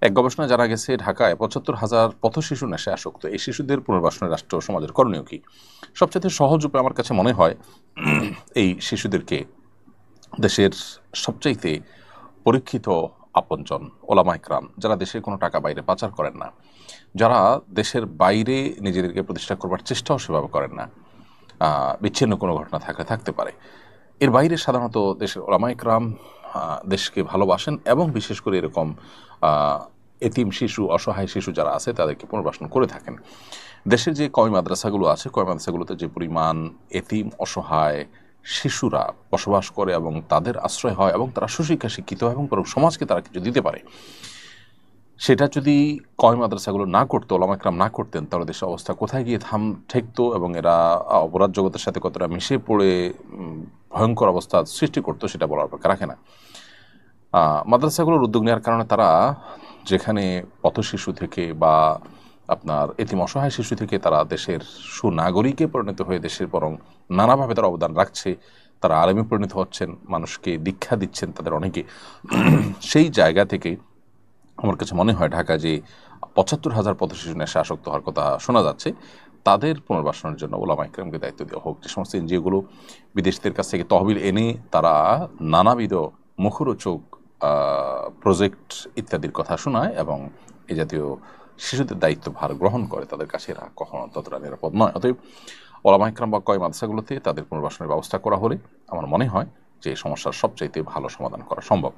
এক গবেষণায় জানা গেছে ঢাকায় ৭৫,০০০ পথশিশু নেশায় আসক্ত। এই শিশুদের পুনর্বাসনে রাষ্ট্র ও সমাজের করণীয় কি? সবচেয়ে সহজ উপায় আমার কাছে মনে হয় এই শিশুদেরকে দেশের সবচাইতে পরীক্ষিত আপনজন ওলামা ইকরাম, যারা দেশের কোনো টাকা বাইরে পাচার করেন না, যারা দেশের বাইরে নিজেদেরকে প্রতিষ্ঠা করবার চেষ্টাও সেভাবে করেন না, বিচ্ছিন্ন কোনো ঘটনা থাকলে থাকতে পারে, এর বাইরে সাধারণত দেশের ওলামা ইকরাম দেশকে ভালোবাসেন এবং বিশেষ করে এরকম এতিম শিশু, অসহায় শিশু যারা আছে তাদেরকে পুনর্বাসন করে থাকেন। দেশের যে কওমি মাদ্রাসাগুলো আছে, কওমি মাদ্রাসাগুলোতে যে পরিমাণ এতিম অসহায় শিশুরা বসবাস করে এবং তাদের আশ্রয় হয় এবং তারা সুশিক্ষা শিক্ষিত হয় এবং পুরো সমাজকে তারা কিছু দিতে পারে, সেটা যদি কওমি মাদ্রাসাগুলো না করতো, ওলামা ইকরাম না করতেন, তাহলে দেশের অবস্থা কোথায় গিয়ে ঠেকতো এবং এরা অপরাধ জগতের সাথে কতটা মিশে পড়ে ভয়ঙ্কর অবস্থা সৃষ্টি করতো সেটা বলার অপেক্ষা রাখে না। মাদ্রাসাগুলোর উদ্যোগ নেওয়ার কারণে তারা যেখানে পথশিশু থেকে বা আপনার এতিম অসহায় শিশু থেকে তারা দেশের সুনাগরিকে পরিণত হয়ে দেশের বরং নানাভাবে তারা অবদান রাখছে, তারা আলেমে পরিণত হচ্ছেন, মানুষকে দীক্ষা দিচ্ছেন তাদের অনেকে। সেই জায়গা থেকে আমার কাছে মনে হয় ঢাকা যে ৭৫,০০০ পথশিশু নেশা আসক্ত হওয়ার কথা শোনা যাচ্ছে, তাদের পুনর্বাসনের জন্য ওলামা ইকরামকে দায়িত্ব দেওয়া হোক। যে সমস্ত এনজিওগুলো বিদেশিদের কাছ থেকে তহবিল এনে তারা নানাবিধ মুখরোচক প্রজেক্ট ইত্যাদির কথা শোনায় এবং এ জাতীয় শিশুদের দায়িত্বভার গ্রহণ করে, তাদের কাছে এরা কখনো ততটা নিরাপদ নয়। অতএব ওলামা ইকরাম বা কওমি মাদ্রাসাগুলোতে তাদের পুনর্বাসনের ব্যবস্থা করা হলে আমার মনে হয় যে এই সমস্যার সবচাইতে ভালো সমাধান করা সম্ভব।